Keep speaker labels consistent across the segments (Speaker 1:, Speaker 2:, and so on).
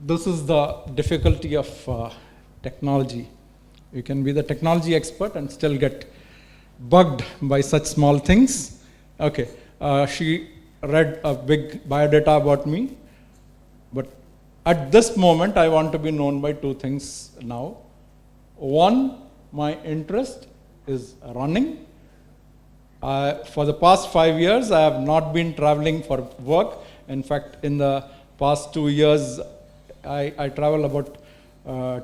Speaker 1: this is the difficulty of technology. You can be the technology expert and still get bugged by such small things. Okay, she read a big biodata about me, but at this moment I want to be known by two things now. One, my interest is running. For the past 5 years, I have not been traveling for work. In fact, in the past 2 years, I travel about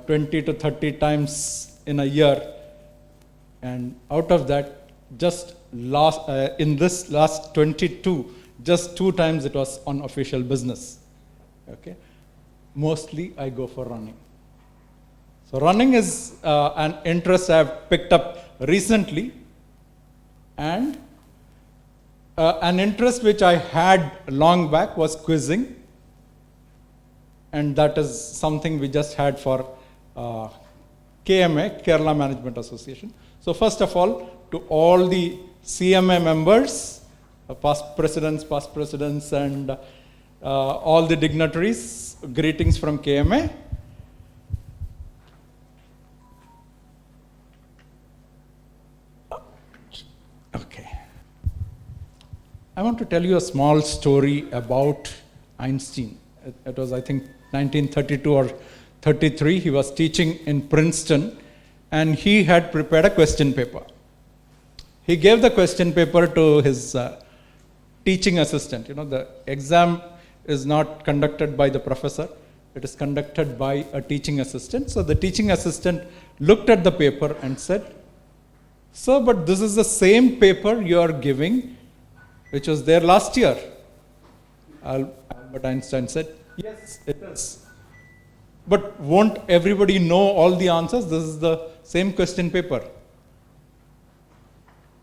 Speaker 1: 20 to 30 times in a year. And out of that, just in this last 22, just 2 times it was on official business. Okay? Mostly I go for running. So running is an interest I have picked up recently, and an interest which I had long back was quizzing, and that is something we just had for KMA, Kerala Management Association. So first of all, to all the CMA members, past presidents, and all the dignitaries, greetings from KMA. Okay. I want to tell you a small story about Einstein. It was, I think, 1932 or 33. He was teaching in Princeton, and he had prepared a question paper. He gave the question paper to his teaching assistant. You know, the exam is not conducted by the professor. It is conducted by a teaching assistant. So the teaching assistant looked at the paper and said, "Sir, but this is the same paper you are giving, which was there last year." Albert Einstein said, "Yes, it is. But won't everybody know all the answers? This is the same question paper."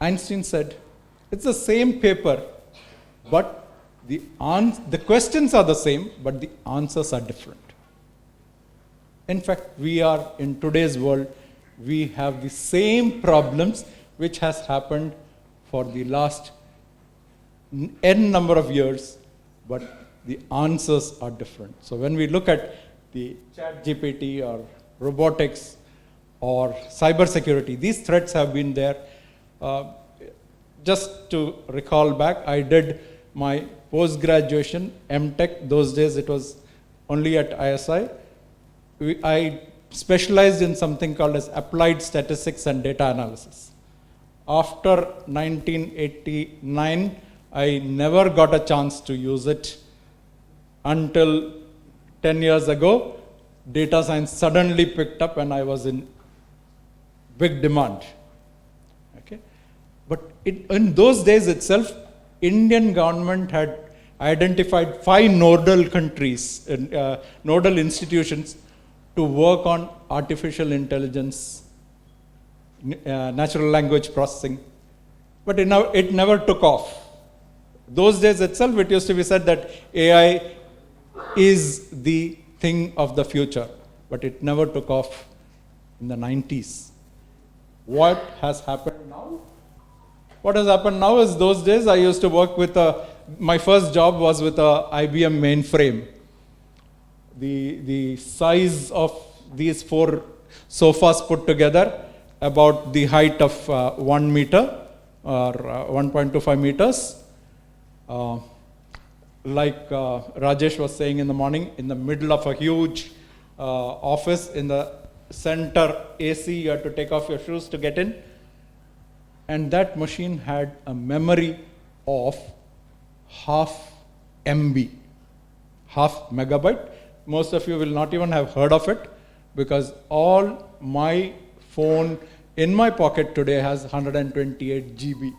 Speaker 1: Einstein said, "It's the same paper, but the questions are the same, but the answers are different." In fact, we are in today's world, we have the same problems which has happened for the last n number of years, but the answers are different. So when we look at the ChatGPT or robotics or cybersecurity, these threats have been there. Just to recall back, I did my post-graduation MTech. Those days it was only at ISI. I specialized in something called as applied statistics and data analysis. After 1989, I never got a chance to use it until 10 years ago. Data science suddenly picked up and I was in big demand. Okay? But in those days itself, Indian government had identified 5 nodal countries, nodal institutions to work on artificial intelligence, natural language processing. But it never took off. Those days itself, it used to be said that AI is the thing of the future, but it never took off in the 90s. What has happened now? What has happened now is, those days I used to work with my first job was with a IBM mainframe. The size of these 4 sofas put together, about the height of 1 meter or 1.25 meters. Like Rajesh was saying in the morning, in the middle of a huge office, in the center AC, you had to take off your shoes to get in. And that machine had a memory of half MB, half megabyte. Most of you will not even have heard of it, because all my phone in my pocket today has 128 GB.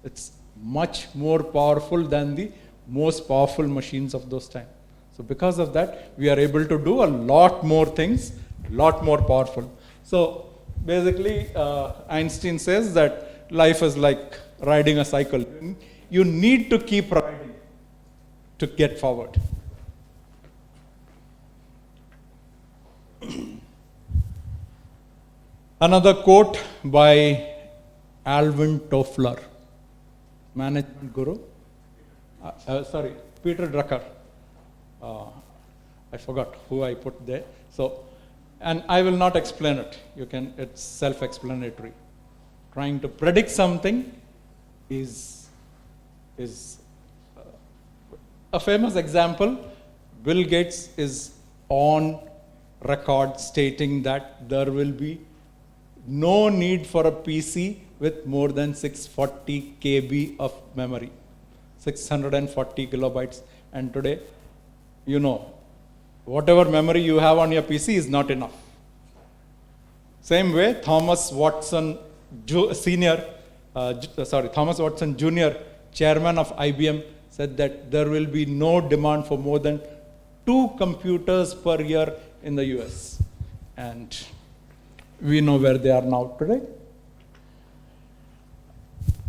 Speaker 1: It's much more powerful than the most powerful machines of those times. So because of that, we are able to do a lot more things, lot more powerful. So basically, Einstein says that life is like riding a cycle. You need to keep riding to get forward. Another quote by Alvin Toffler, management guru. Peter Drucker. I forgot who I put there. So, and I will not explain it. It's self-explanatory. Trying to predict something is a famous example. Bill Gates is on record stating that there will be no need for a PC with more than 640 KB of memory, 640 kilobytes. And today, whatever memory you have on your PC is not enough. Same way, Thomas Watson Jr., chairman of IBM, said that there will be no demand for more than 2 computers per year in the US. And we know where they are now today.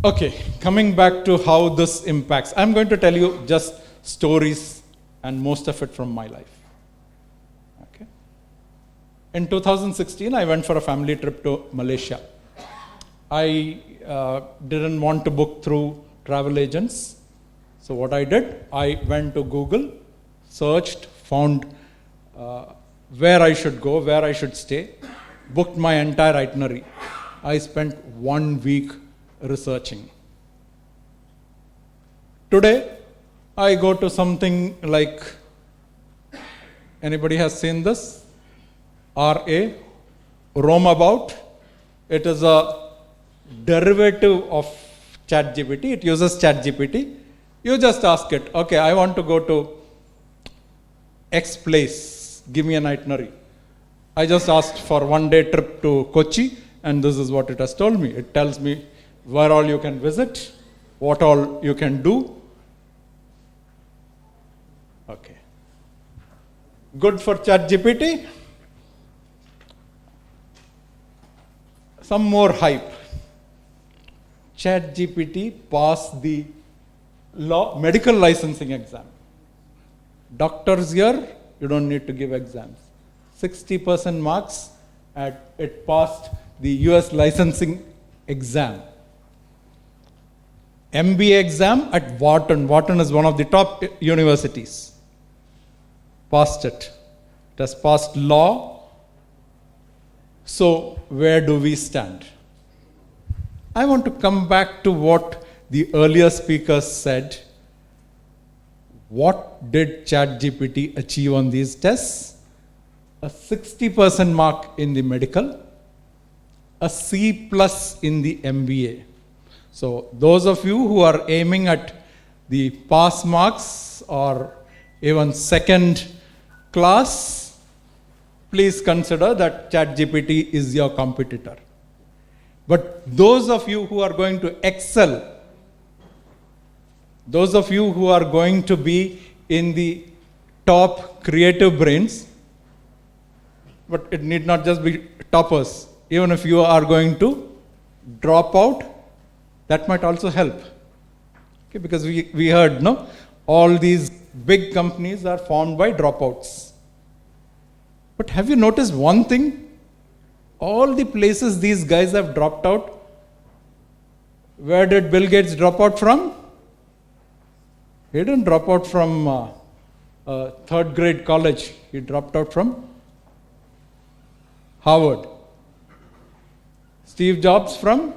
Speaker 1: Okay, coming back to how this impacts. I'm going to tell you just stories, and most of it from my life. Okay. In 2016, I went for a family trip to Malaysia. I didn't want to book through travel agents. So what I did, I went to Google, searched, found where I should go, where I should stay, booked my entire itinerary. I spent 1 week researching. Today, I go to something like, anybody has seen this? RA, Roamabout. It is a derivative of ChatGPT. It uses ChatGPT. You just ask it, okay, I want to go to X place. Give me an itinerary. I just asked for 1-day trip to Kochi, and this is what it has told me. It tells me where all you can visit, what all you can do. Okay. Good for ChatGPT. Some more hype. ChatGPT passed the medical licensing exam. Doctors here, you don't need to give exams. 60% marks, it passed the US licensing exam. MBA exam at Wharton. Wharton is one of the top universities. Passed it. It has passed law. So where do we stand? I want to come back to what the earlier speakers said. What did ChatGPT achieve on these tests? A 60% mark in the medical, a C+ in the MBA. So those of you who are aiming at the pass marks or even second class, please consider that ChatGPT is your competitor. But those of you who are going to excel, those of you who are going to be in the top creative brains, but it need not just be toppers. Even if you are going to drop out, that might also help. Okay, because we heard, no? All these big companies are formed by dropouts. But have you noticed one thing? All the places these guys have dropped out, where did Bill Gates drop out from? He didn't drop out from a 3rd grade college. He dropped out from Harvard. Steve Jobs from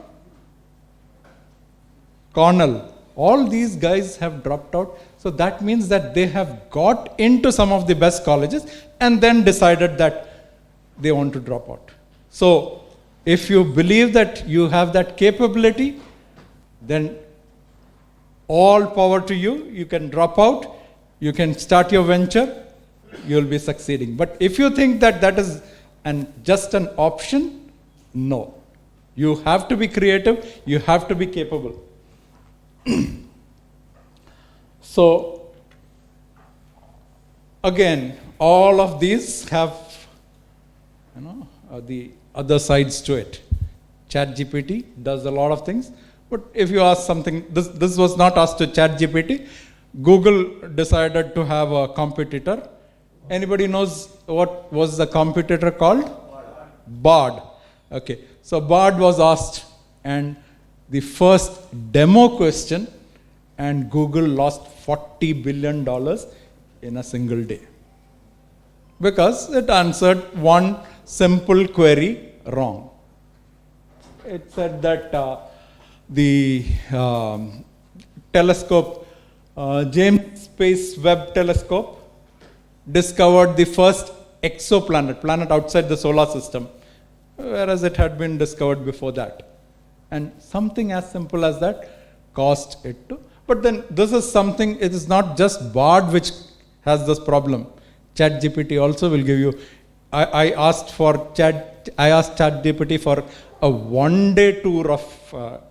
Speaker 1: Cornell. All these guys have dropped out. So that means that they have got into some of the best colleges and then decided that they want to drop out. So if you believe that you have that capability, then all power to you. You can drop out, you can start your venture, you'll be succeeding. But if you think that that is just an option, no. You have to be creative, you have to be capable. So, again, all of these have the other sides to it. ChatGPT does a lot of things, but if you ask something, this was not asked to ChatGPT. Google decided to have a competitor. Anybody knows what was the competitor called? Bard. Okay, so Bard was asked, and the first demo question, and Google lost $40 billion in a single day. because it answered one simple query wrong. It said that the telescope, James Space Webb Telescope, discovered the first exoplanet, planet outside the solar system, whereas it had been discovered before that. And something as simple as that caused it to. But then this is something, it is not just Bard which has this problem. ChatGPT also will give you. I asked ChatGPT for a 1-day tour of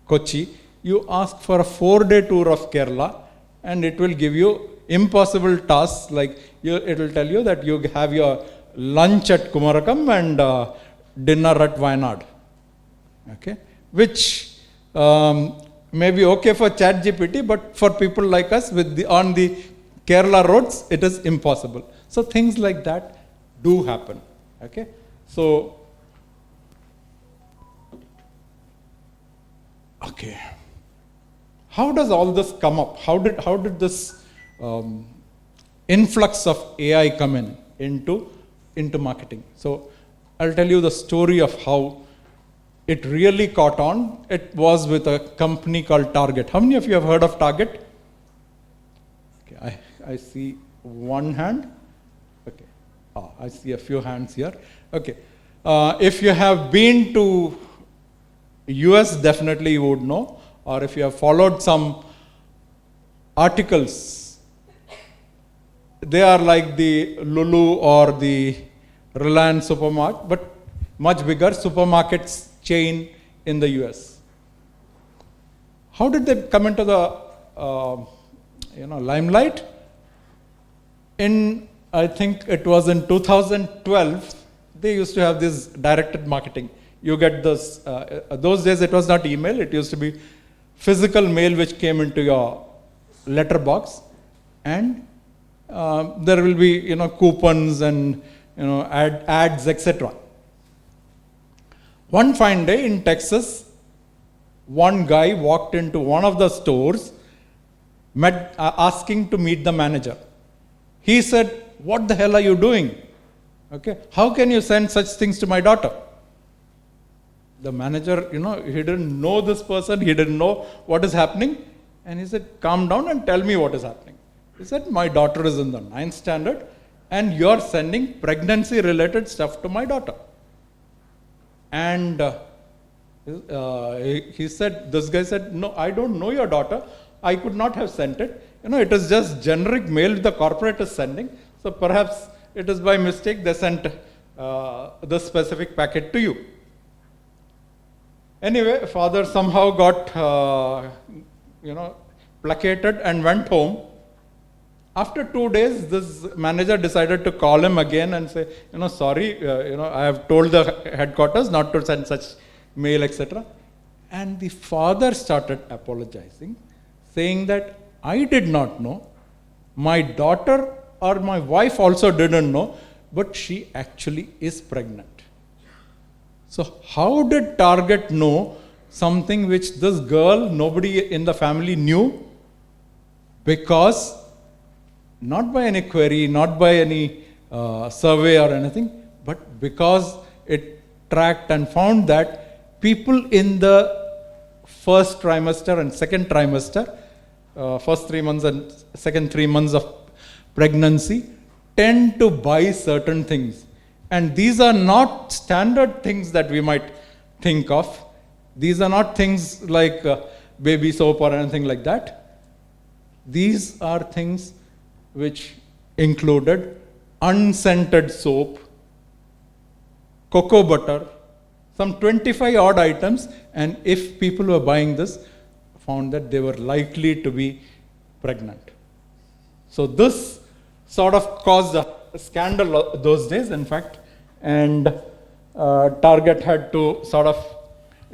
Speaker 1: Kochi. You ask for a 4-day tour of Kerala, and it will give you impossible tasks, like it will tell you that you have your lunch at Kumarakam and dinner at Wayanad. Okay, which may be okay for ChatGPT, but for people like us on the Kerala roads, it is impossible. So things like that do happen. Okay, so okay, how does all this come up? How did this influx of AI come into marketing? So I'll tell you the story of how it really caught on. It was with a company called Target. How many of you have heard of Target? Okay, I see one hand. Okay, I see a few hands here. Okay, if you have been to US, definitely you would know, or if you have followed some articles, they are like the Lulu or the Reliance supermarket, but much bigger supermarkets chain in the US. How did they come into the limelight? I think it was in 2012, they used to have this directed marketing. You get this, those days it was not email, it used to be physical mail which came into your letterbox, and there will be coupons and ads, etc. One fine day in Texas, one guy walked into one of the stores, asking to meet the manager. He said, "What the hell are you doing? Okay, how can you send such things to my daughter?" The manager, he didn't know this person, he didn't know what is happening, and he said, "Calm down and tell me what is happening." He said, "My daughter is in the 9th standard, and you're sending pregnancy-related stuff to my daughter." And he said, this guy said, "No, I don't know your daughter. I could not have sent it. It is just generic mail the corporate is sending. So perhaps it is by mistake they sent this specific packet to you." Anyway, father somehow got, placated and went home. After 2 days, this manager decided to call him again and say, "Sorry, I have told the headquarters not to send such mail, etc." And the father started apologizing, saying that, "I did not know, my daughter or my wife also didn't know, but she actually is pregnant." So how did Target know something which this girl, nobody in the family knew? Because not by any query, not by any survey or anything, but because it tracked and found that people in the first trimester and second trimester, first 3 months and second 3 months of pregnancy, tend to buy certain things. And these are not standard things that we might think of. These are not things like baby soap or anything like that. These are things which included unscented soap, cocoa butter, some 25 odd items, and if people were buying this, found that they were likely to be pregnant. So this sort of caused a scandal those days, in fact, and Target had to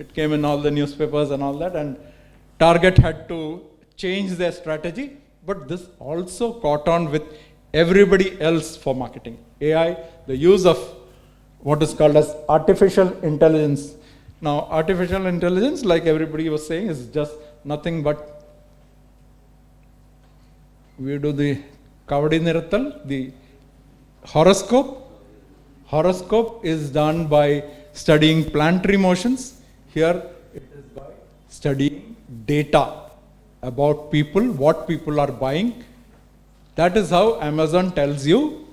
Speaker 1: it came in all the newspapers and all that, and Target had to change their strategy, but this also caught on with everybody else for marketing. AI, the use of what is called as artificial intelligence. Now, artificial intelligence, like everybody was saying, is just nothing but we do the Kavadi Nirattal, the Horoscope? Horoscope is done by studying planetary motions. Here it is by studying data about people, what people are buying. That is how Amazon tells you,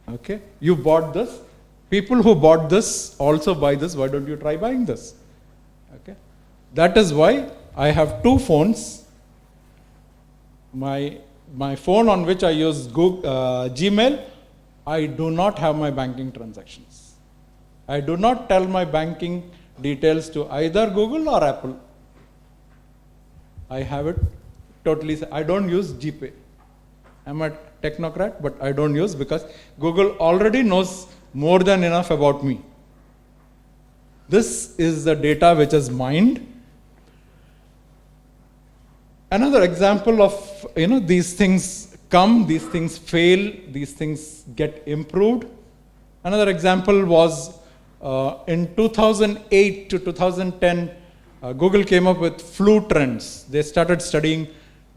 Speaker 1: okay, you bought this. People who bought this also buy this. Why don't you try buying this? Okay. That is why I have two phones. My phone on which I use Gmail, I do not have my banking transactions. I do not tell my banking details to either Google or Apple. I have it totally. I don't use GPay. I'm a technocrat, but I don't use because Google already knows more than enough about me. This is the data which is mined. Another example of, these things come, these things fail, these things get improved. Another example was in 2008 to 2010, Google came up with flu trends. They started studying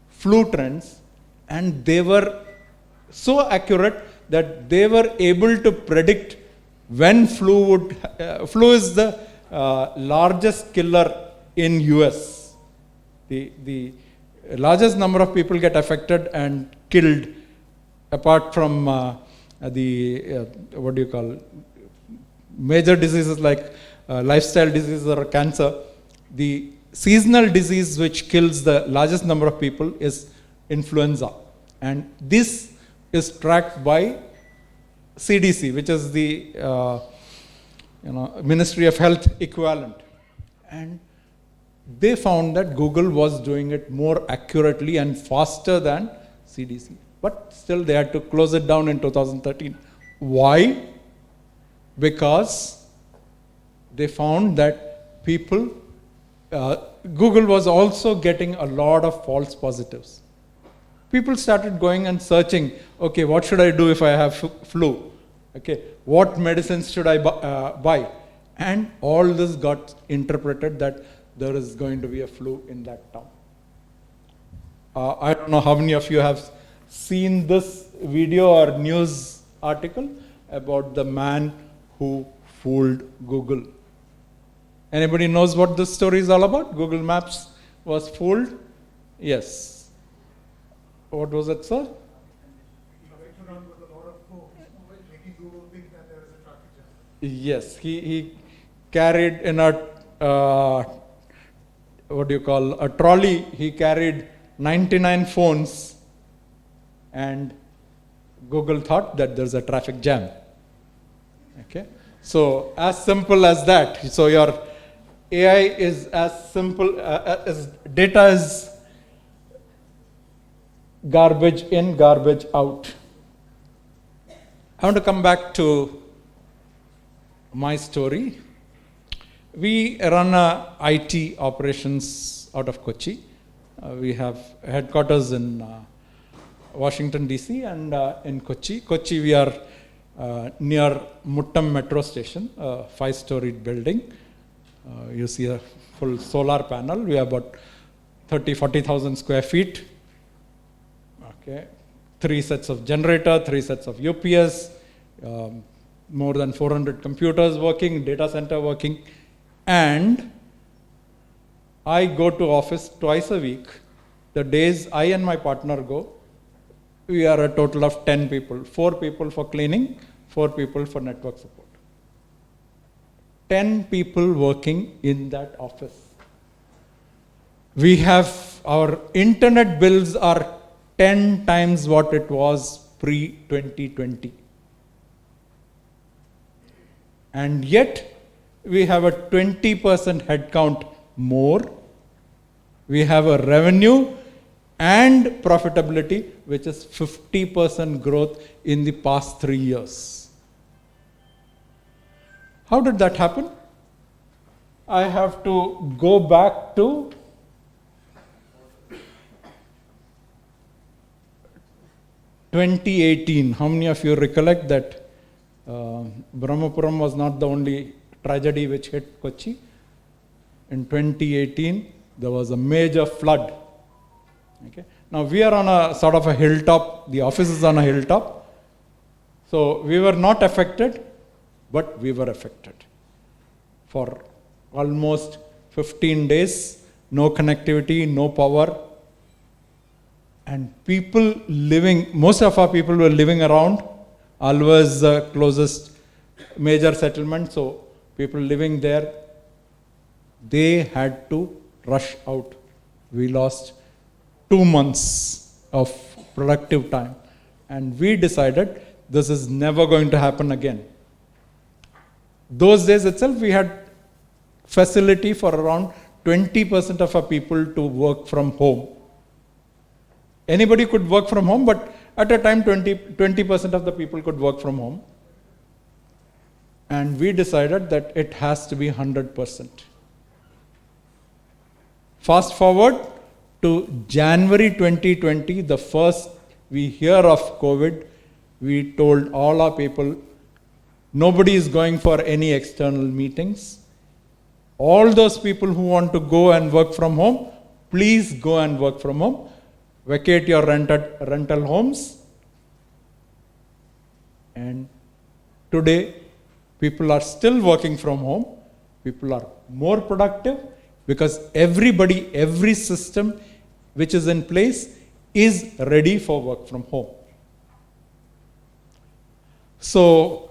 Speaker 1: flu trends, and they were so accurate that they were able to predict when flu would. Flu is the largest killer in US. The largest number of people get affected and killed, apart from major diseases like lifestyle diseases or cancer. The seasonal disease which kills the largest number of people is influenza, and this is tracked by CDC, which is the Ministry of Health equivalent, and they found that Google was doing it more accurately and faster than CDC, but still they had to close it down in 2013. Why? Because they found that Google was also getting a lot of false positives. People started going and searching, okay, what should I do if I have flu? Okay, what medicines should I buy? And all this got interpreted that there is going to be a flu in that town. I don't know how many of you have seen this video or news article about the man who fooled Google. Anybody knows what this story is all about? Google Maps was fooled? Yes. What was it, sir? Yes, he carried in a a trolley. He carried 99 phones, and Google thought that there's a traffic jam. Okay, so as simple as that. So your AI is as simple as data is garbage in, garbage out. I want to come back to my story. We run IT operations out of Kochi. We have headquarters in Washington DC and in Kochi. Kochi, we are near Muttam metro station, a 5-storied building. You see a full solar panel. We have about 40,000 square feet. Okay, 3 sets of generator, 3 sets of UPS, more than 400 computers working, data center working, and I go to office twice a week. The days I and my partner go, we are a total of 10 people, 4 people for cleaning, 4 people for network support. 10 people working in that office. We have, our internet bills are 10 times what it was pre-2020. And yet, we have a 20% headcount more. We have a revenue and profitability, which is 50% growth in the past 3 years. How did that happen? I have to go back to 2018. How many of you recollect that Brahmapuram was not the only tragedy which hit Kochi? In 2018, there was a major flood. Okay. Now we are on a sort of a hilltop. The office is on a hilltop. So we were not affected, but we were affected. For almost 15 days, no connectivity, no power. And people living, most of our people were living around. Alwa is the closest major settlement, so people living there, they had to rush out. We lost 2 months of productive time. And we decided this is never going to happen again. Those days itself, we had facility for around 20% of our people to work from home. Anybody could work from home, but at a time 20% of the people could work from home. And we decided that it has to be 100%. Fast forward to January 2020, the first we hear of COVID, we told all our people, nobody is going for any external meetings. All those people who want to go and work from home, please go and work from home. Vacate your rental homes. And today, people are still working from home. People are more productive because everybody, every system which is in place is ready for work from home. So,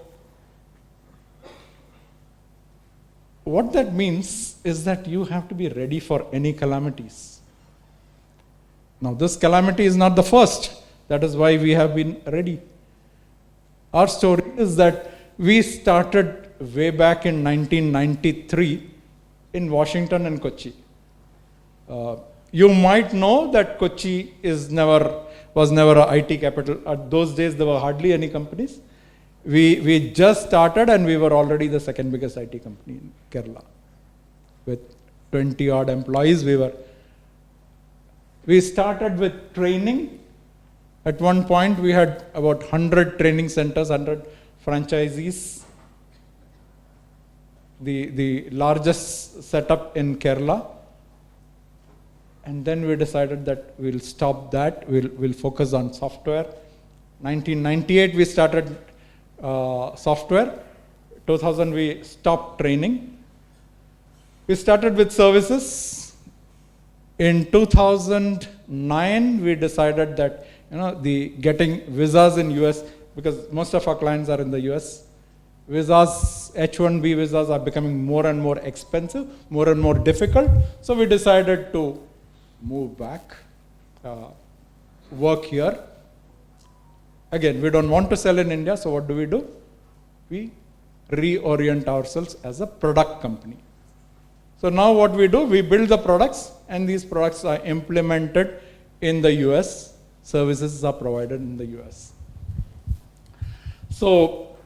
Speaker 1: what that means is that you have to be ready for any calamities. Now, this calamity is not the first. That is why we have been ready. Our story is that we started way back in 1993 in Washington and Kochi. You might know that Kochi was never an IT capital. At those days, there were hardly any companies. We just started and we were already the second biggest IT company in Kerala. With 20 odd employees, we started with training. At one point, we had about 100 training centers, 100 franchisees. The largest setup in Kerala. And then we decided that we'll stop that. We'll focus on software. 1998, we started software. 2000, we stopped training. We started with services. In 2009, we decided that getting visas in US, because most of our clients are in the US, visas, H-1B visas are becoming more and more expensive, more and more difficult. So we decided to move back, work here. Again, we don't want to sell in India, so what do? We reorient ourselves as a product company. So now what we do, we build the products and these products are implemented in the US. Services are provided in the US. So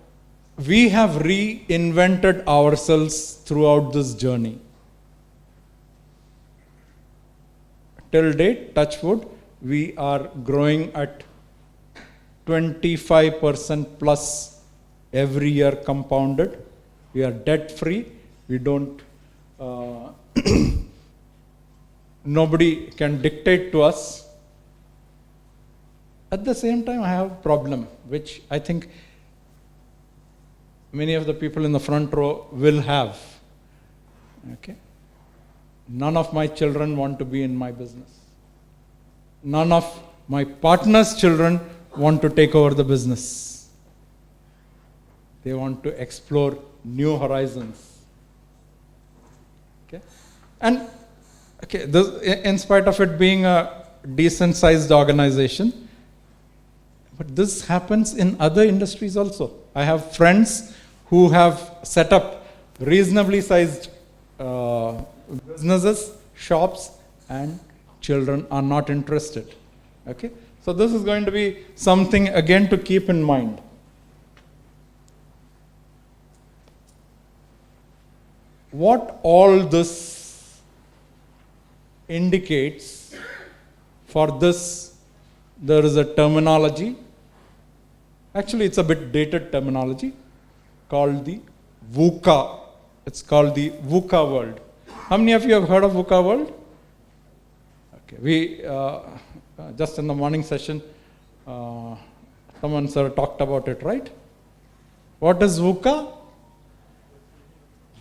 Speaker 1: we have reinvented ourselves throughout this journey. Till date, touch wood, we are growing at 25% plus every year compounded. We are debt free. We don't nobody can dictate to us. At the same time, I have a problem, which I think many of the people in the front row will have. Okay? None of my children want to be in my business. None of my partner's children want to take over the business. They want to explore new horizons. Okay? And in spite of it being a decent sized organization, but this happens in other industries also. I have friends who have set up reasonably sized businesses, shops, and children are not interested. Okay? So this is going to be something again to keep in mind. What all this indicates, for this, there is a terminology. Actually, it's a bit dated terminology called the VUCA. It's called the VUCA world. How many of you have heard of VUCA world? Okay, we just in the morning session, someone sir talked about it, right? What is VUCA?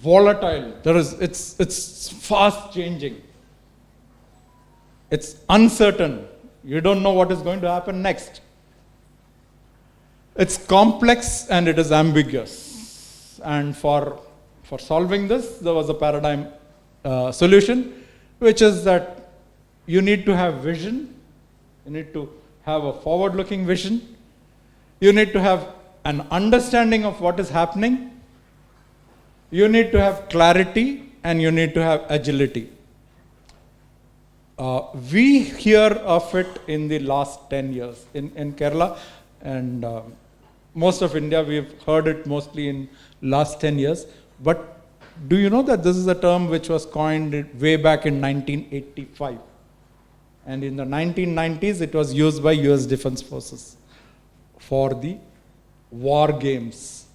Speaker 1: Volatile. It's fast changing. It's uncertain. You don't know what is going to happen next. It's complex and it is ambiguous. And for solving this, there was a paradigm solution, which is that you need to have vision. You need to have a forward-looking vision. You need to have an understanding of what is happening. You need to have clarity and you need to have agility. We hear of it in the last 10 years. In Kerala and most of India, we've heard it mostly in last 10 years. But do you know that this is a term which was coined way back in 1985? And in the 1990s, it was used by US Defense Forces for the war games.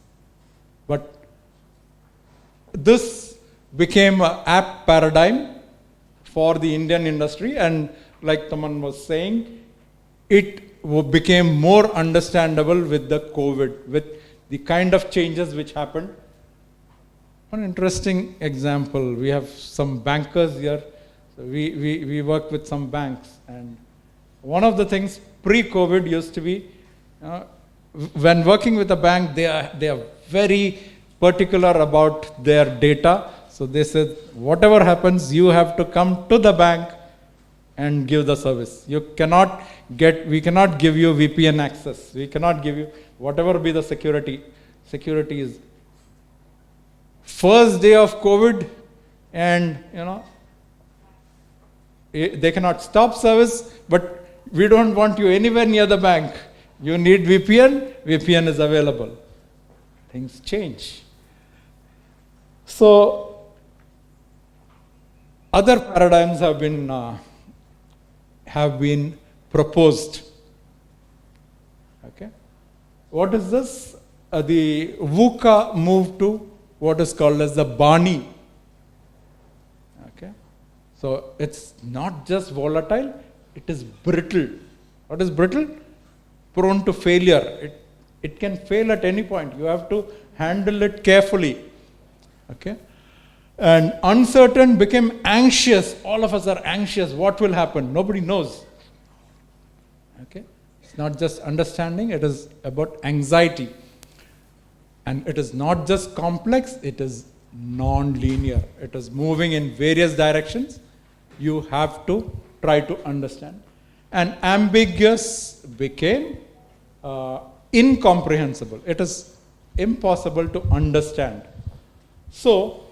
Speaker 1: But this became an apt paradigm for the Indian industry, and like Taman was saying, it became more understandable with the COVID, with the kind of changes which happened. One interesting example, we have some bankers here. So we work with some banks, and one of the things pre-COVID used to be, when working with a bank, they are very particular about their data. So they said, whatever happens, you have to come to the bank and give the service. We cannot give you VPN access. We cannot give you whatever be the security. Security is first day of COVID, and they cannot stop service, but we don't want you anywhere near the bank. You need VPN, VPN is available. Things change. So, other paradigms have been proposed. Okay, what is this? The VUCA moved to what is called as the Bani. Okay, so it's not just volatile; it is brittle. What is brittle? Prone to failure. It can fail at any point. You have to handle it carefully. Okay. And uncertain became anxious. All of us are anxious. What will happen? Nobody knows. Okay. It's not just understanding, it is about anxiety. And it is not just complex, it is non-linear. It is moving in various directions. You have to try to understand. And ambiguous became incomprehensible. It is impossible to understand. So,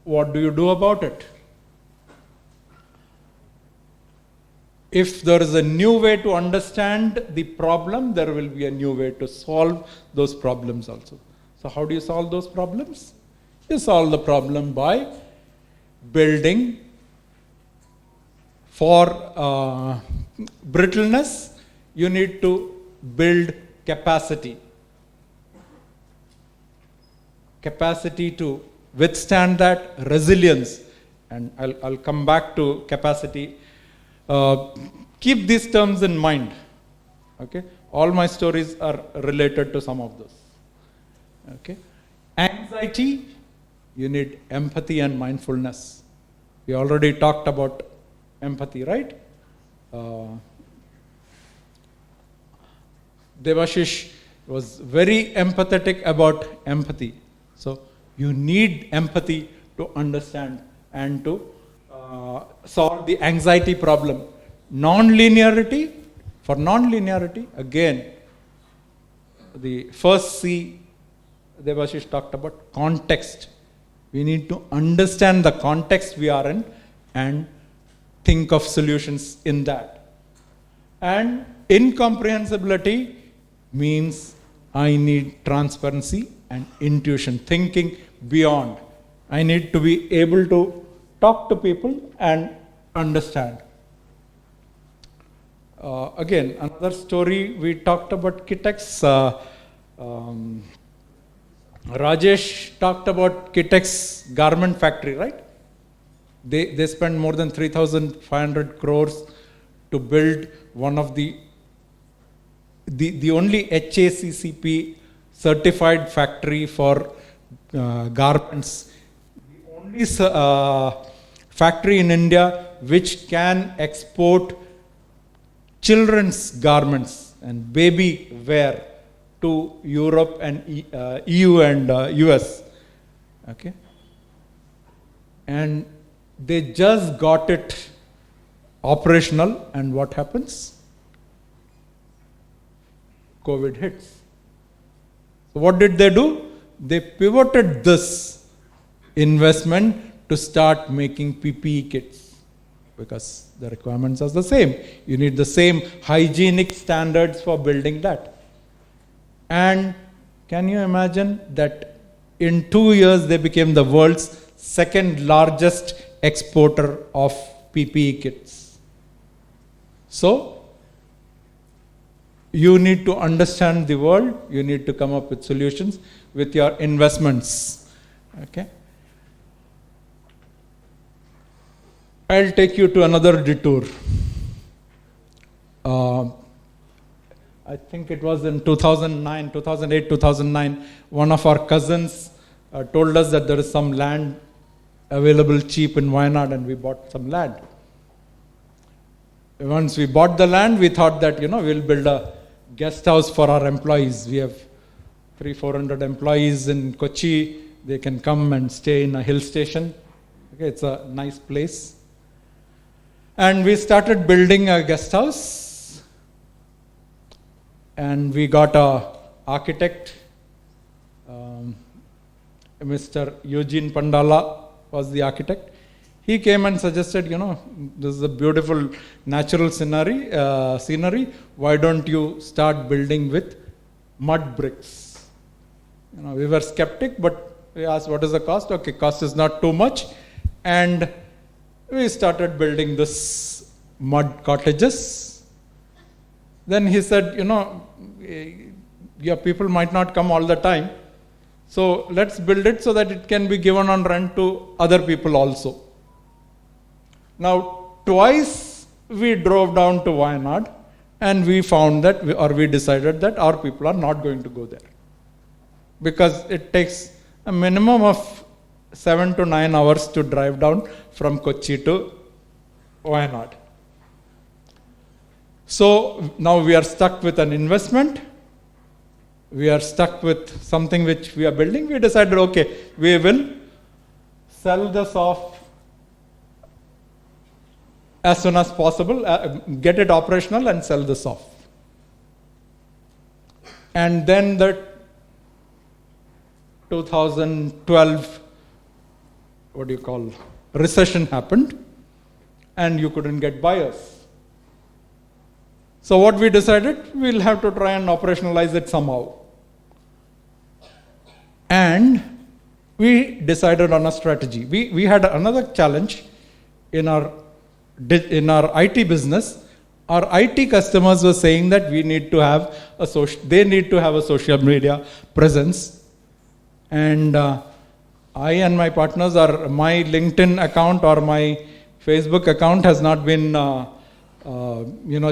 Speaker 1: what do you do about it? If there is a new way to understand the problem, there will be a new way to solve those problems also. So how do you solve those problems? You solve the problem by building for brittleness. You need to build capacity. Capacity to withstand that, resilience. And I'll come back to capacity. Keep these terms in mind. Okay, all my stories are related to some of those. Okay, anxiety, you need empathy and mindfulness. We already talked about empathy, right? Devashish was very empathetic about empathy. So you need empathy to understand and to solve the anxiety problem. Non-linearity, for non-linearity, again, the first C, Devashish talked about context. We need to understand the context we are in and think of solutions in that. And incomprehensibility means I need transparency and intuition, thinking beyond. I need to be able to talk to people and understand. Again, another story, we talked about Kitex. Rajesh talked about Kitex garment factory, right? They spent more than 3,500 crores to build one of the only HACCP certified factory for garments. The only factory in India which can export children's garments and baby wear to Europe and EU and US. Okay? And they just got it operational, and what happens? COVID hits. So what did they do? They pivoted this investment to start making PPE kits, because the requirements are the same. You need the same hygienic standards for building that. And can you imagine that in 2 years they became the world's second largest exporter of PPE kits? So, you need to understand the world, you need to come up with solutions with your investments. Okay? I'll take you to another detour. I think it was in 2008, 2009, one of our cousins told us that there is some land available cheap in Wayanad, and we bought some land. Once we bought the land, we thought that, we'll build a guest house for our employees. We have 300-400 employees in Kochi. They can come and stay in a hill station. Okay, it's a nice place. And we started building a guest house. And we got an architect, Mr. Eugene Pandala was the architect. He came and suggested, this is a beautiful natural scenery. Why don't you start building with mud bricks? We were skeptic, but we asked, what is the cost? Okay, cost is not too much. And we started building this mud cottages. Then he said, your people might not come all the time. So let's build it so that it can be given on rent to other people also. Now, twice we drove down to Wayanad, and we found that, we decided that our people are not going to go there. Because it takes a minimum of 7 to 9 hours to drive down from Kochi to Wayanad. So now we are stuck with an investment. We are stuck with something which we are building. We decided, okay, we will sell this off as soon as possible, get it operational and sell this off. And then the 2012, recession happened, and you couldn't get buyers. So what we decided, we'll have to try and operationalize it somehow. And we decided on a strategy. We had another challenge in our IT business. Our IT customers were saying that they need to have a social media presence. And I and my partners, my LinkedIn account or my Facebook account has not been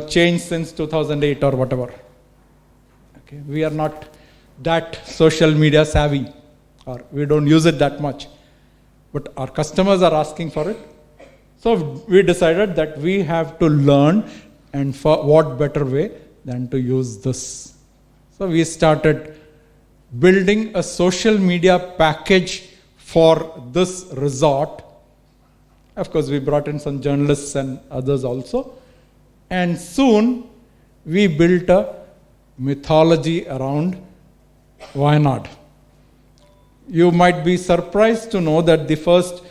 Speaker 1: changed since 2008 or whatever. Okay, we are not that social media savvy, or we don't use it that much. But our customers are asking for it. So we decided that we have to learn, and for what better way than to use this. So we started building a social media package for this resort. Of course, we brought in some journalists and others also. And soon we built a mythology around Wayanad. You might be surprised to know that the first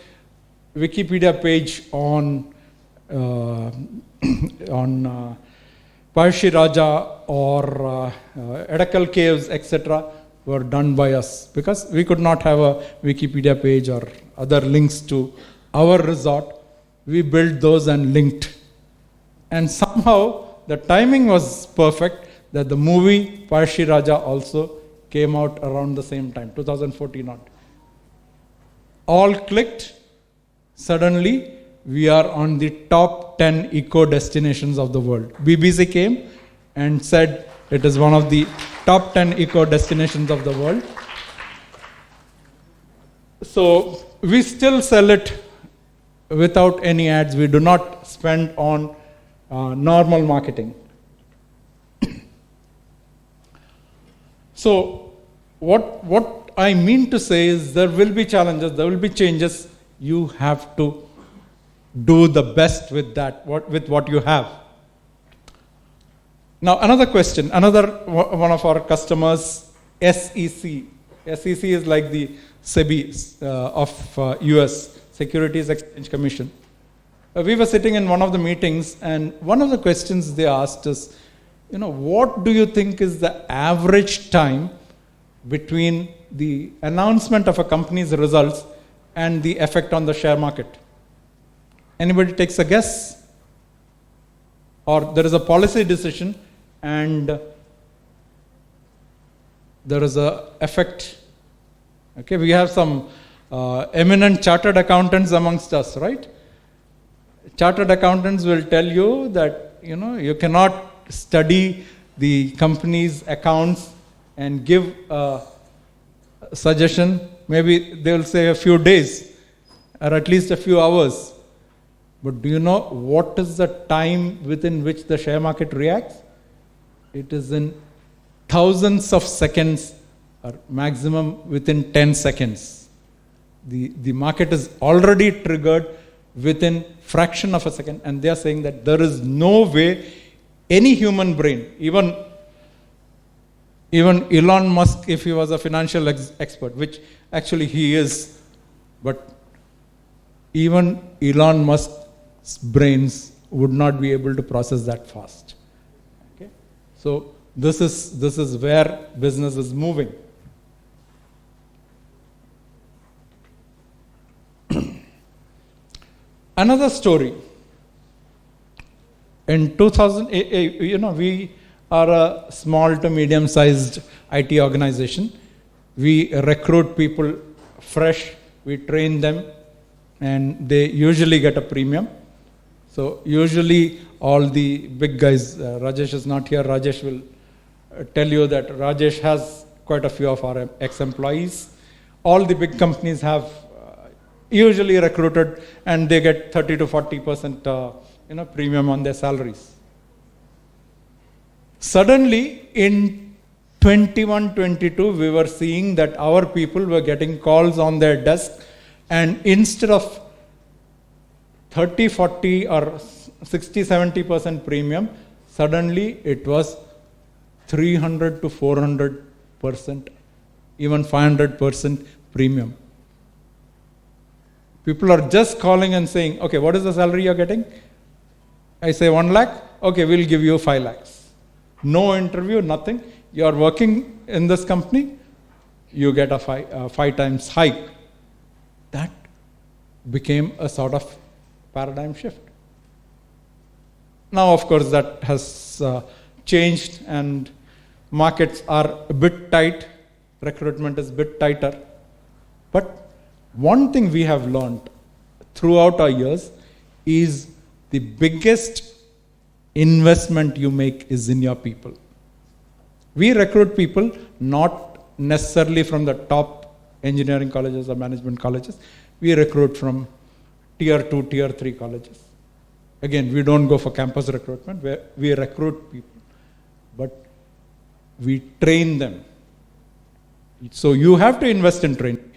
Speaker 1: Wikipedia page on Parshi Raja or Edakal caves, etc., were done by us, because we could not have a Wikipedia page or other links to our resort. We built those and linked. And somehow the timing was perfect that the movie Parshi Raja also came out around the same time, 2014 odd. All clicked. Suddenly, we are on the top 10 eco destinations of the world. BBC came and said it is one of the top 10 eco destinations of the world. So we still sell it without any ads. We do not spend on normal marketing. So what I mean to say is there will be challenges, there will be changes. You have to do the best with that, with what you have. Now another question, another one of our customers, SEC. SEC is like the SEBI of US, Securities Exchange Commission. We were sitting in one of the meetings, and one of the questions they asked is, what do you think is the average time between the announcement of a company's results and the effect on the share market? Anybody takes a guess? Or there is a policy decision and there is a effect. Okay, we have some eminent chartered accountants amongst us, right? Chartered accountants will tell you that, you cannot study the company's accounts and give a suggestion. Maybe they'll say a few days or at least a few hours. But do you know what is the time within which the share market reacts? It is in thousands of seconds or maximum within 10 seconds. The market is already triggered within fraction of a second, and they are saying that there is no way any human brain, even Elon Musk, if he was a financial expert, which actually he is, but even Elon Musk's brains would not be able to process that fast. Okay? So this is where business is moving. Another story. In 2000, we are a small to medium-sized IT organization. We recruit people fresh, we train them, and they usually get a premium. So usually all the big guys, Rajesh is not here, Rajesh will tell you that Rajesh has quite a few of our ex-employees. All the big companies have usually recruited, and they get 30 to 40% premium on their salaries. Suddenly in 21-22, we were seeing that our people were getting calls on their desk, and instead of 30, 40 or 60, 70% premium, suddenly it was 300 to 400%, even 500% premium. People are just calling and saying, okay, what is the salary you're getting? I say 1 lakh. Okay, we'll give you 5 lakhs. No interview, nothing. You are working in this company, you get a 5 times hike. That became a sort of paradigm shift. Now, of course, that has changed, and markets are a bit tight. Recruitment is a bit tighter. But one thing we have learned throughout our years is the biggest investment you make is in your people. We recruit people not necessarily from the top engineering colleges or management colleges. We recruit from tier 2, tier 3 colleges. Again, we don't go for campus recruitment, where we recruit people, but we train them. So you have to invest in training.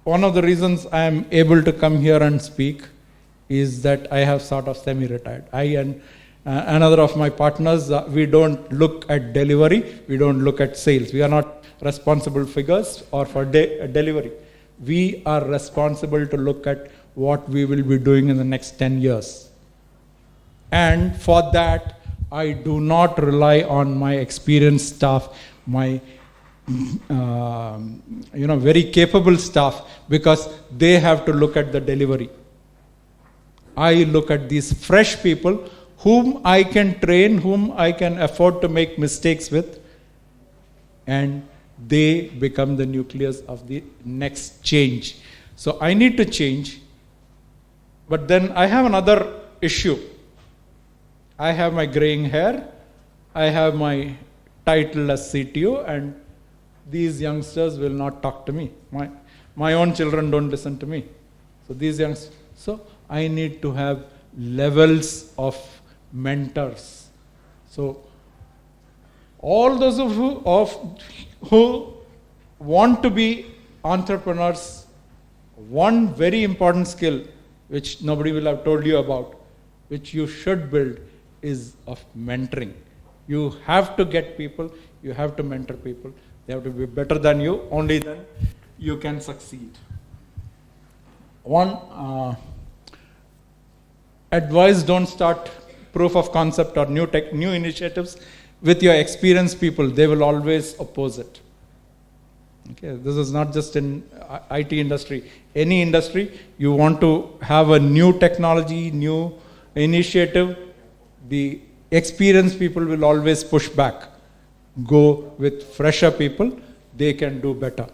Speaker 1: One of the reasons I am able to come here and speak is that I have sort of semi-retired. I and another of my partners, we don't look at delivery, we don't look at sales. We are not responsible figures or for delivery. We are responsible to look at what we will be doing in the next 10 years. And for that, I do not rely on my experienced staff, my very capable staff, because they have to look at the delivery. I look at these fresh people whom I can train, whom I can afford to make mistakes with, and they become the nucleus of the next change. So I need to change, but then I have another issue. I have my graying hair, I have my title as CTO, and these youngsters will not talk to me. My own children don't listen to me. So these youngsters, so I need to have levels of mentors. So all those who want to be entrepreneurs, one very important skill which nobody will have told you about, which you should build, is of mentoring. You have to get people, you have to mentor people. They have to be better than you, only then you can succeed. One advice: don't start proof of concept or new initiatives with your experienced people. They will always oppose it. Okay, this is not just in IT industry. Any industry, you want to have a new technology, new initiative, the experienced people will always push back. Go with fresher people, they can do better.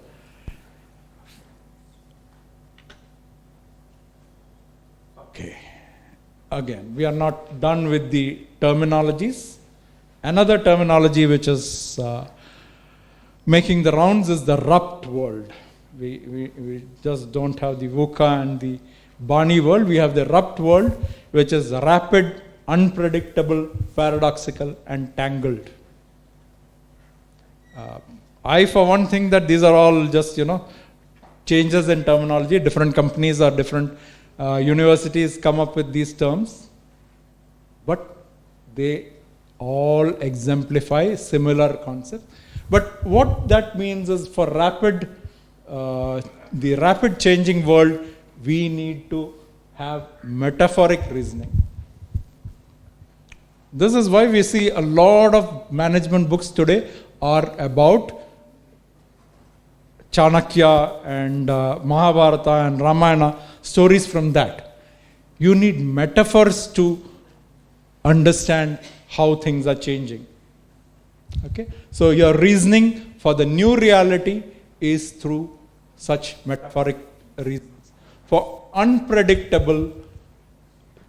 Speaker 1: Okay, again, we are not done with the terminologies. Another terminology which is making the rounds is the rupt world. We just don't have the VUCA and the Barney world. We have the rupt world, which is rapid, unpredictable, paradoxical, and tangled. I, for one, think that these are all just, changes in terminology. Different companies or different universities come up with these terms, but they all exemplify similar concepts. But what that means is, for the rapid changing world, we need to have metaphoric reasoning. This is why we see a lot of management books today are about Chanakya and Mahabharata and Ramayana, stories from that. You need metaphors to understand how things are changing. Okay, so your reasoning for the new reality is through such metaphoric reasons. For unpredictable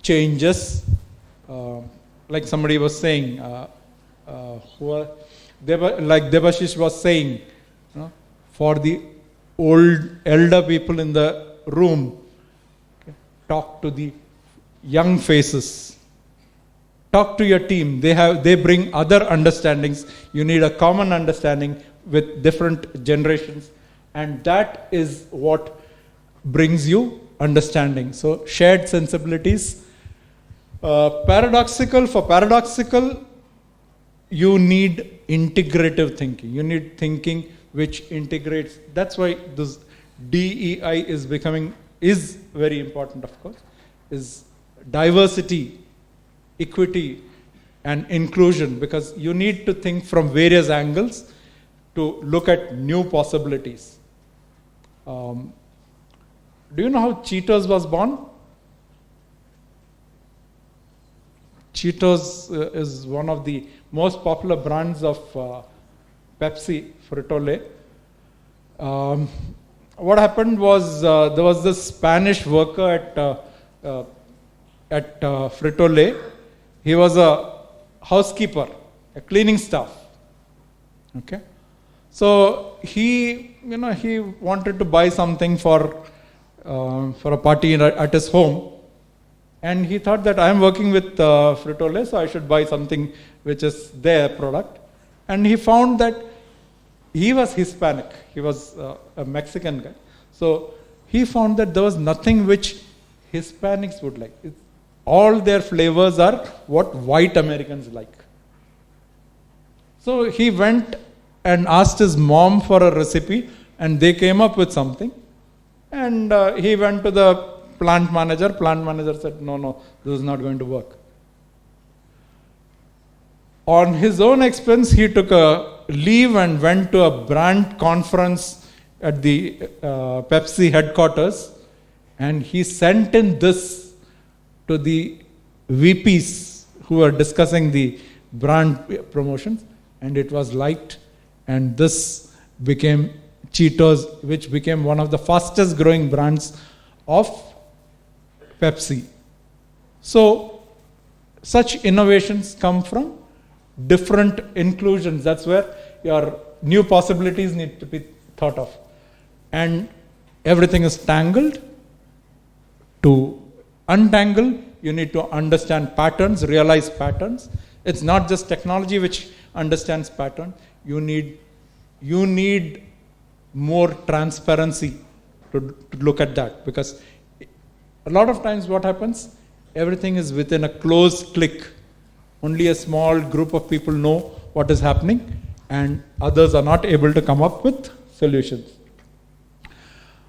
Speaker 1: changes, like somebody was saying, like Debashish was saying, for the elder people in the room, talk to the young faces. Talk to your team. They bring other understandings. You need a common understanding with different generations, and that is what brings you understanding. So shared sensibilities. For paradoxical, you need integrative thinking. You need thinking which integrates. That's why this DEI is very important, of course, is diversity, equity, and inclusion, because you need to think from various angles to look at new possibilities. Do you know how Cheetos was born? Cheetos is one of the most popular brands of Pepsi, Frito-Lay. What happened was, there was this Spanish worker at Frito-Lay. He was a housekeeper, a cleaning staff. Okay, so he wanted to buy something for a party at his home, and he thought that I am working with Frito-Lay, so I should buy something which is their product. And he found that he was Hispanic. He was a Mexican guy. So he found that there was nothing which Hispanics would like. All their flavors are what white Americans like. So he went and asked his mom for a recipe, and they came up with something. And he went to the plant manager. Plant manager said, no, this is not going to work. On his own expense, he took a leave and went to a brand conference at the Pepsi headquarters, and he sent in this to the VPs who were discussing the brand promotions, and it was liked, and this became Cheetos, which became one of the fastest growing brands of Pepsi. So such innovations come from different inclusions. That's where your new possibilities need to be thought of. And everything is tangled. To untangle, you need to understand patterns, realize patterns. It's not just technology which understands pattern. You need more transparency to look at that, because a lot of times what happens, everything is within a closed click. Only a small group of people know what is happening, and others are not able to come up with solutions.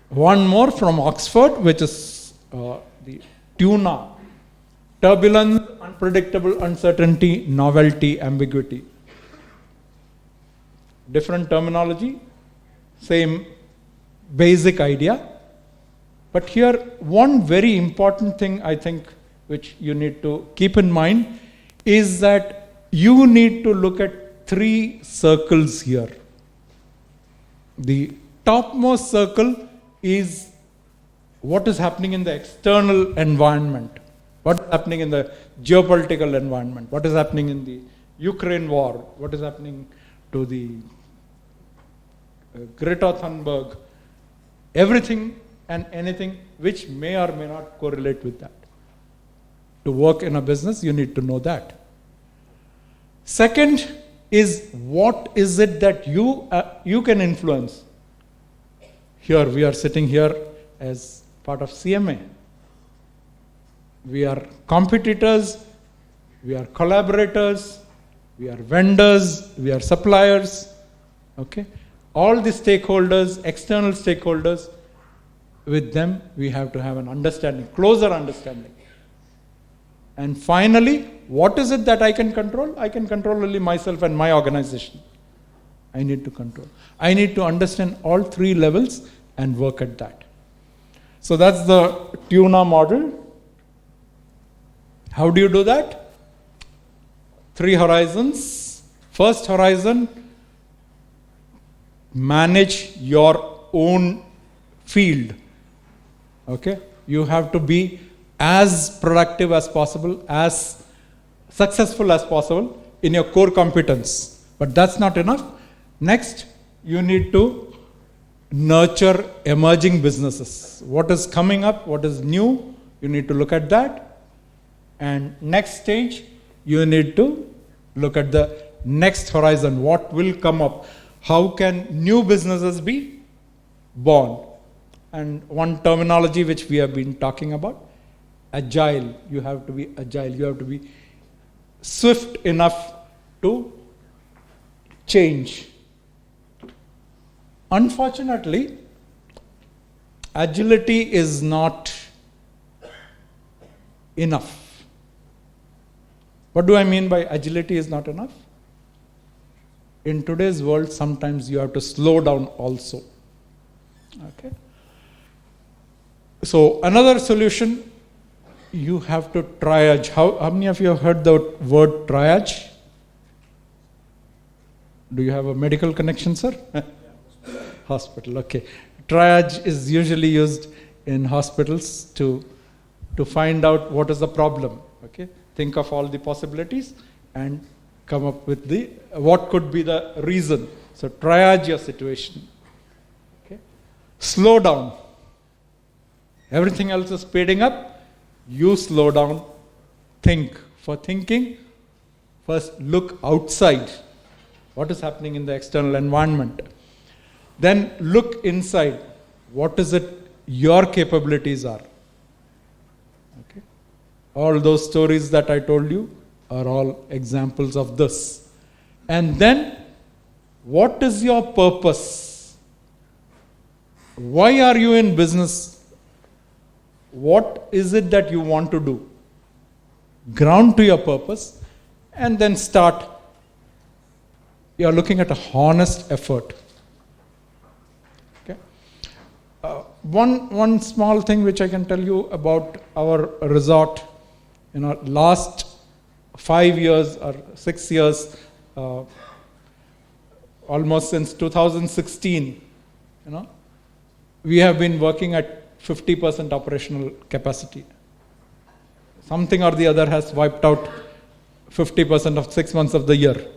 Speaker 1: One more from Oxford, which is the TUNA: turbulence, unpredictable, uncertainty, novelty, ambiguity. Different terminology, same basic idea. But here, one very important thing I think which you need to keep in mind is that you need to look at 3 circles here. The topmost circle is what is happening in the external environment, what is happening in the geopolitical environment, what is happening in the Ukraine war, what is happening to the Greta Thunberg, everything and anything which may or may not correlate with that. To work in a business, you need to know that. Second is, what is it that you can influence? Here, we are sitting here as part of CMA. We are competitors, we are collaborators, we are vendors, we are suppliers. Okay? All the stakeholders, external stakeholders, with them we have to have an understanding, closer understanding. And finally, what is it that I can control? I can control only myself and my organization. I need to control. I need to understand all 3 levels and work at that. So that's the TUNA model. How do you do that? 3 horizons. First horizon, manage your own field. Okay? You have to be as productive as possible, as successful as possible in your core competence. But that's not enough. Next, you need to nurture emerging businesses. What is coming up, what is new, you need to look at that. And next stage, you need to look at the next horizon. What will come up? How can new businesses be born? And one terminology which we have been talking about, agile. You have to be agile. You have to be swift enough to change. Unfortunately, agility is not enough. What do I mean by agility is not enough? In today's world, sometimes you have to slow down also. Okay? So another solution, you have to triage. How many of you have heard the word triage? Do you have a medical connection, sir? Hospital, okay. Triage is usually used in hospitals to find out what is the problem. Okay? Think of all the possibilities and come up with what could be the reason. So triage your situation. Okay? Slow down. Everything else is speeding up. You slow down. Think. For thinking, first look outside. What is happening in the external environment? Then look inside. What is it your capabilities are? Okay? All those stories that I told you are all examples of this. And then, what is your purpose? Why are you in business? What is it that you want to do? Ground to your purpose and then start. You are looking at a honest effort. Okay? One small thing which I can tell you about our resort. Last 5 years or 6 years, almost since 2016, we have been working at 50% operational capacity. Something or the other has wiped out 50% of 6 months of the year.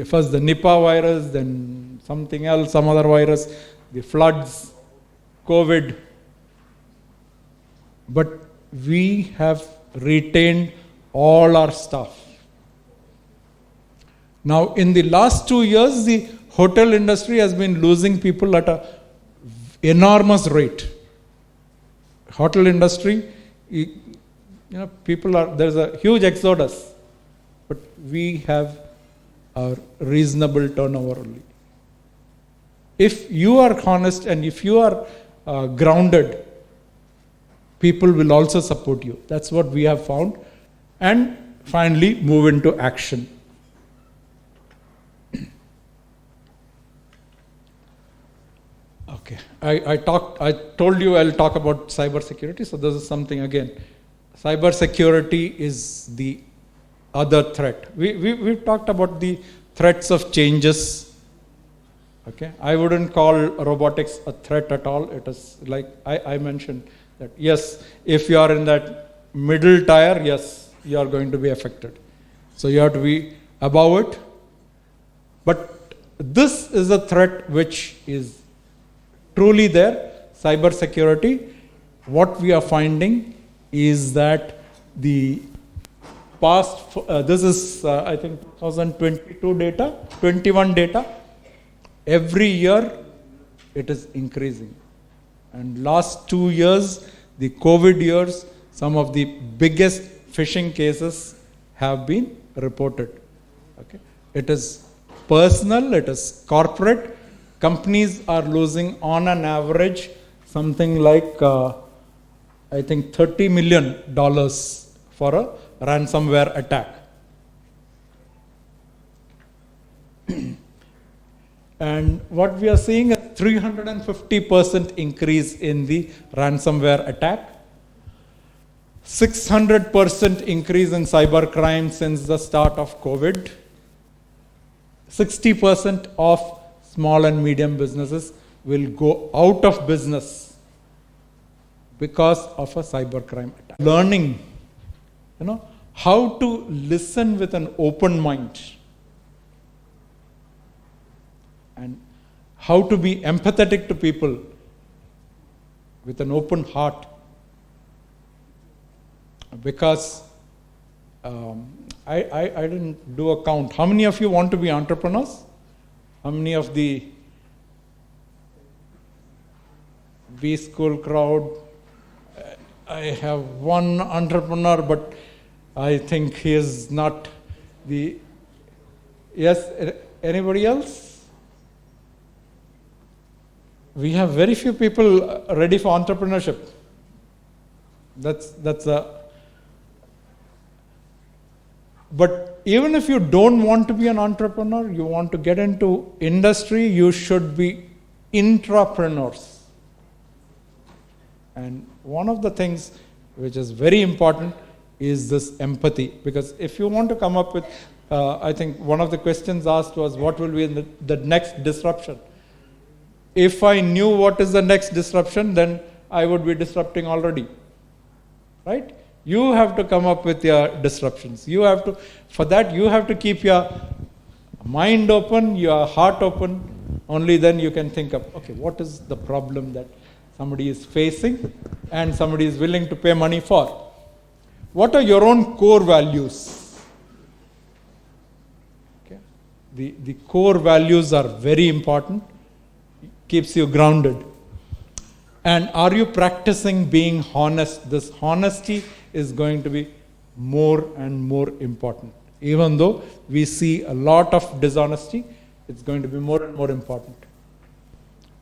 Speaker 1: First the Nipah virus, then something else, some other virus, the floods, COVID. But we have retained all our staff. Now, in the last 2 years, the hotel industry has been losing people at an enormous rate. Hotel industry, there's a huge exodus, but we have a reasonable turnover only. If you are honest and if you are grounded, people will also support you. That's what we have found. And finally, move into action. Okay, I told you I'll talk about cyber security. So this is something again. Cyber security is the other threat. We've talked about the threats of changes. Okay, I wouldn't call robotics a threat at all. It is like I mentioned that yes, if you are in that middle tier, yes, you are going to be affected. So you have to be above it. But this is a threat which is truly there, cyber security. What we are finding is that the past, this is I think 2022 data, 21 data, every year it is increasing. And last 2 years, the COVID years, some of the biggest phishing cases have been reported. Okay, it is personal, it is corporate. Companies are losing on an average something like I think $30 million for a ransomware attack. And what we are seeing is 350% increase in the ransomware attack, 600% increase in cybercrime since the start of COVID, 60% of small and medium businesses will go out of business because of a cybercrime attack. Learning, how to listen with an open mind and how to be empathetic to people with an open heart. Because I didn't do a count. How many of you want to be entrepreneurs? How many of the B school crowd? I have one entrepreneur, but I think he is not the... Yes, anybody else? We have very few people ready for entrepreneurship. That's a... But even if you don't want to be an entrepreneur, you want to get into industry, you should be intrapreneurs. And one of the things which is very important is this empathy. Because if you want to come up with, I think one of the questions asked was, what will be the next disruption? If I knew what is the next disruption, then I would be disrupting already. Right? You have to come up with your disruptions. For that, you have to keep your mind open, your heart open. Only then you can think of, okay, what is the problem that somebody is facing and somebody is willing to pay money for? What are your own core values? Okay. The core values are very important. Keeps you grounded. And are you practicing being honest? This honesty is going to be more and more important. Even though we see a lot of dishonesty, it's going to be more and more important.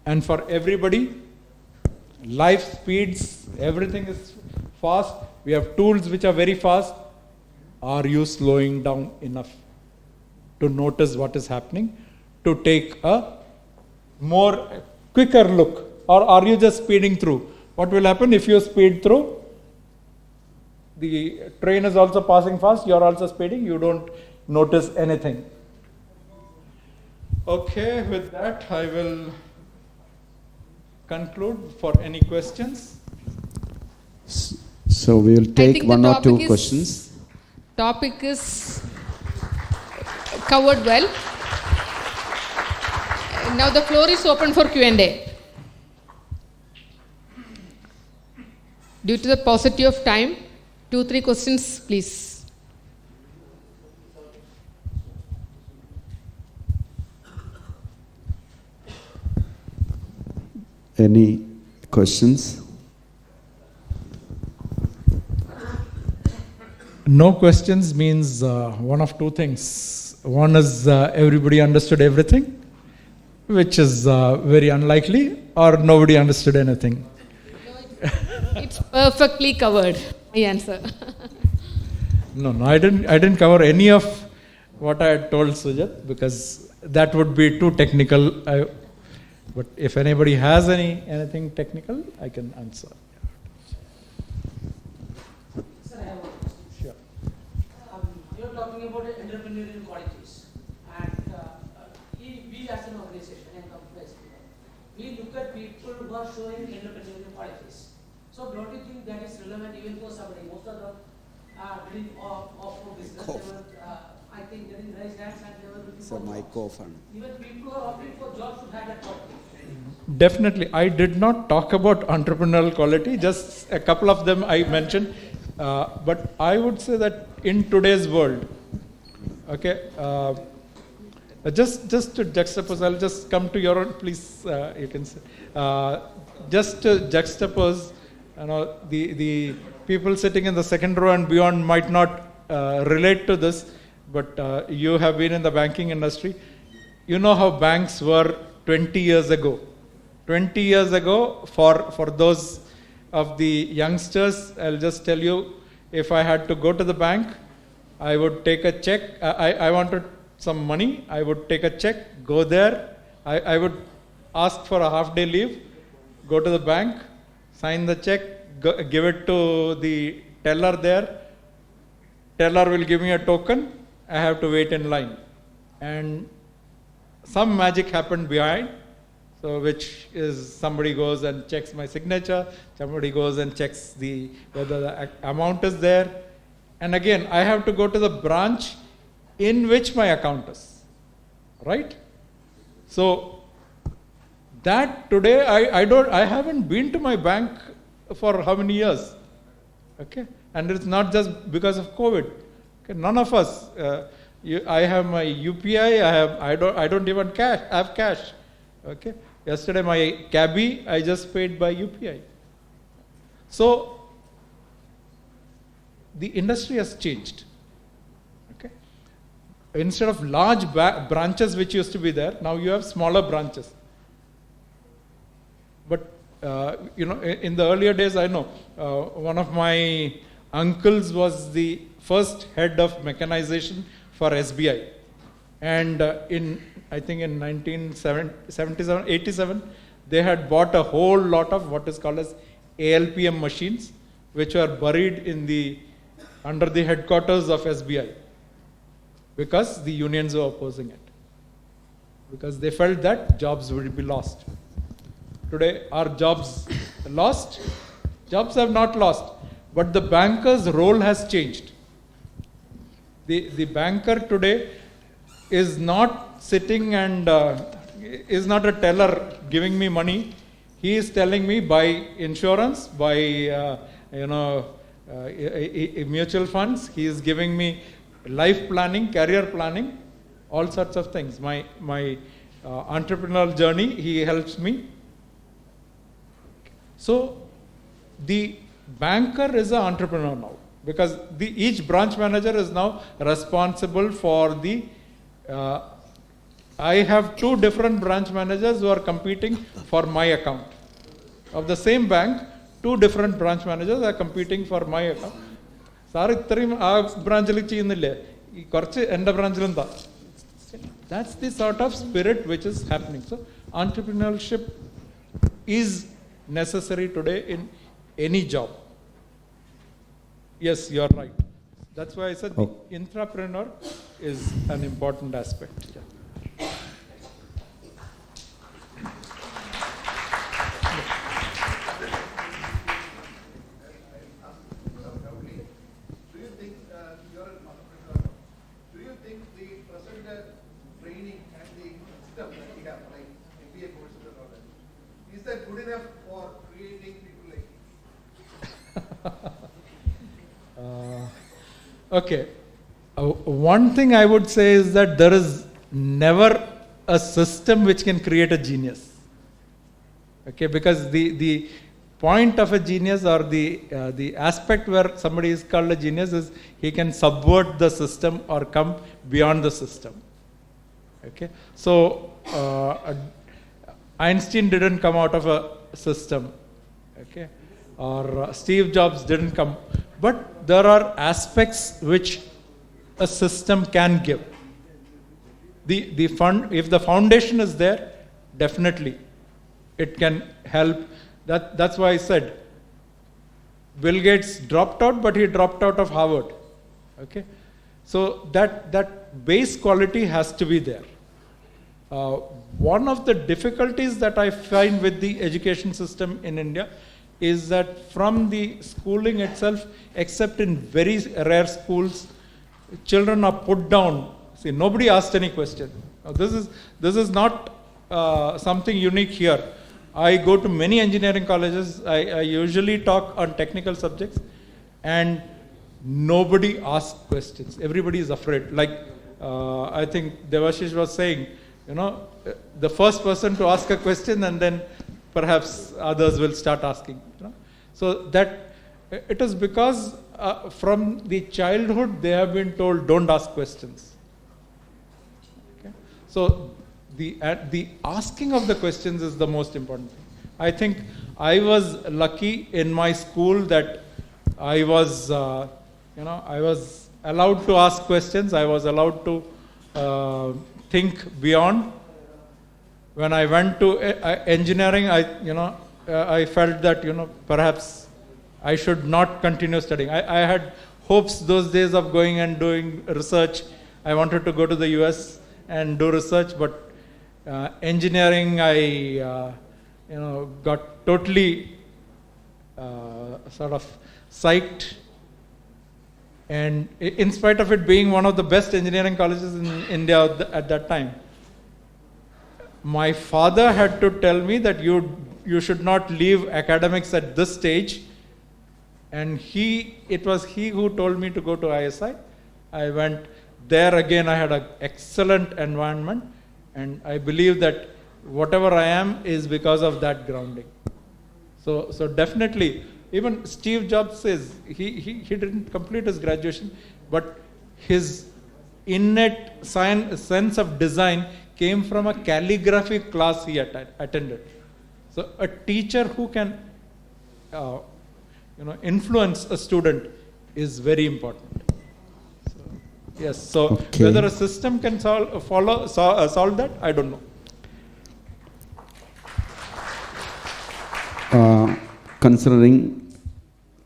Speaker 1: And for everybody, life speeds, everything is fast. We have tools which are very fast. Are you slowing down enough to notice what is happening, to take a quicker look? Or are you just speeding through? What will happen if you speed through? The train is also passing fast, you are also speeding, you don't notice anything. Okay, with that I will conclude for any questions.
Speaker 2: So we will take one or two questions.
Speaker 3: Topic is
Speaker 2: covered well. Now the floor is open for Q&A. Due to the paucity of time, 2-3 questions, please.
Speaker 3: Any questions?
Speaker 1: No questions means one of two things. One is everybody understood everything, which is very unlikely, or nobody understood anything.
Speaker 2: It's perfectly covered, my answer.
Speaker 1: No, I didn't cover any of what I had told Sujat, because that would be too technical. But if anybody has anything technical, I can answer.
Speaker 4: Sir, I have one question.
Speaker 1: Sure.
Speaker 4: You are talking about entrepreneurial qualities, and we as an organization and companies, we look at people who are showing entrepreneurial qualities. So don't you think that is relevant even for somebody? Most of them doing off for business. They were, I think they didn't raise hands and they were looking for jobs. Even people who are opting for jobs should have that quality.
Speaker 1: Definitely. I did not talk about entrepreneurial quality, just a couple of them I mentioned. But I would say that in today's world, okay, just to juxtapose, I'll just come to your own, please, you can say. Just to juxtapose, the people sitting in the second row and beyond might not relate to this, but you have been in the banking industry. You know how banks were 20 years ago. 20 years ago, for those of the youngsters, I'll just tell you, if I had to go to the bank, I would take a check. I wanted some money. I would take a check, go there. I would ask for a half-day leave, go to the bank, sign the check, give it to the teller there. Teller will give me a token. I have to wait in line. And some magic happened behind. So which is somebody goes and checks my signature, somebody goes and checks whether the amount is there. And again, I have to go to the branch in which my account is. Right? So that today, I haven't been to my bank for how many years? Okay? And it's not just because of COVID. Okay? None of us. I have my UPI, I don't even have cash. Okay? Yesterday my cabbie, I just paid by UPI. So the industry has changed. Okay? Instead of large branches which used to be there, now you have smaller branches. But in the earlier days, I know one of my uncles was the first head of mechanization for SBI. And I think in 1977, 87, they had bought a whole lot of what is called as ALPM machines, which were buried under the headquarters of SBI, because the unions were opposing it, because they felt that jobs would be lost. Today, are jobs lost? Jobs have not lost, but the banker's role has changed. The banker today is not sitting and is not a teller giving me money. He is telling me buy insurance, buy mutual funds. He is giving me life planning, career planning, all sorts of things. My entrepreneurial journey, he helps me. So the banker is an entrepreneur now, because each branch manager is now responsible for I have two different branch managers who are competing for my account. Of the same bank, two different branch managers are competing for my account. That's the sort of spirit which is happening. So entrepreneurship is necessary today in any job. Yes, you're right. That's why I said the intrapreneur is an important aspect. Yeah.
Speaker 5: Do you think you're an entrepreneur? Do you think the present Is that good enough for creating people like you?
Speaker 1: Okay. One thing I would say is that there is never a system which can create a genius. Okay, because the point of a genius, or the aspect where somebody is called a genius, is he can subvert the system or come beyond the system. Okay, so Einstein didn't come out of a system. Okay, or Steve Jobs didn't come, but there are aspects which a system can give. If the foundation is there, definitely it can help. That's why I said Bill Gates dropped out, but he dropped out of Harvard. Okay, so that base quality has to be there. One of the difficulties that I find with the education system in India is that from the schooling itself, except in very rare schools, children are put down. See, nobody asked any question. Now, this is not something unique here. I go to many engineering colleges. I usually talk on technical subjects, and nobody asks questions. Everybody is afraid. Like I think Devashish was saying, the first person to ask a question, and then perhaps others will start asking. So that it is because from the childhood they have been told, don't ask questions. Okay? So the asking of the questions is the most important thing. I think I was lucky in my school that I was allowed to ask questions. I was allowed to think beyond. When I went to engineering, I felt that perhaps I should not continue studying. I had hopes those days of going and doing research. I wanted to go to the US and do research, but engineering, I got totally sort of psyched. And in spite of it being one of the best engineering colleges in India at that time, my father had to tell me that you should not leave academics at this stage. And it was he who told me to go to ISI. I went there again. I had an excellent environment, and I believe that whatever I am is because of that grounding. So definitely, even Steve Jobs says he didn't complete his graduation, but his innate sense of design came from a calligraphy class he attended. So a teacher who can influence a student is very important. So, yes. So
Speaker 3: okay.
Speaker 1: Whether a system can solve that, I don't know.
Speaker 3: Considering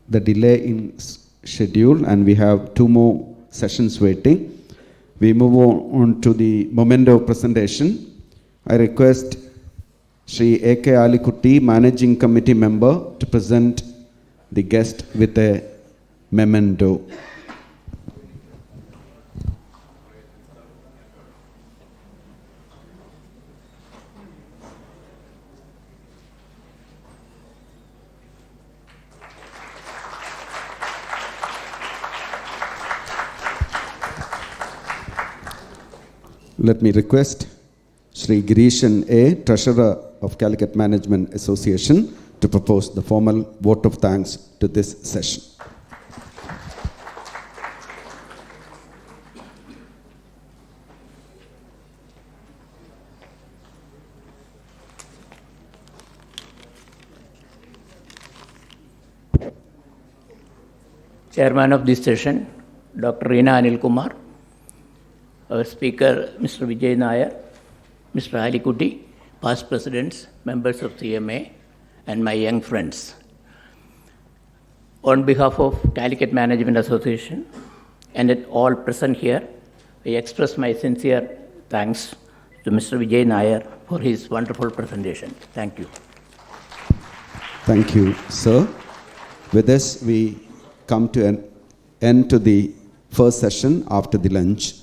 Speaker 3: the delay in schedule, and we have 2 more sessions waiting, we move on to the memento presentation. I request Shri A.K. Alikutti, Managing Committee Member, to present the guest with a memento. Let me request Shri Girishan A., Treasurer of Calicut Management Association, to propose the formal vote of thanks to this session.
Speaker 6: Chairman of this session, Dr. Reena Anil Kumar, our speaker, Mr. Vijay Nair, Mr. Alikutti, past presidents, members of CMA, and my young friends. On behalf of Calicut Management Association and at all present here, I express my sincere thanks to Mr. Vijay Nair for his wonderful presentation. Thank you.
Speaker 3: Thank you, sir. With this, we come to an end to the first session after the lunch.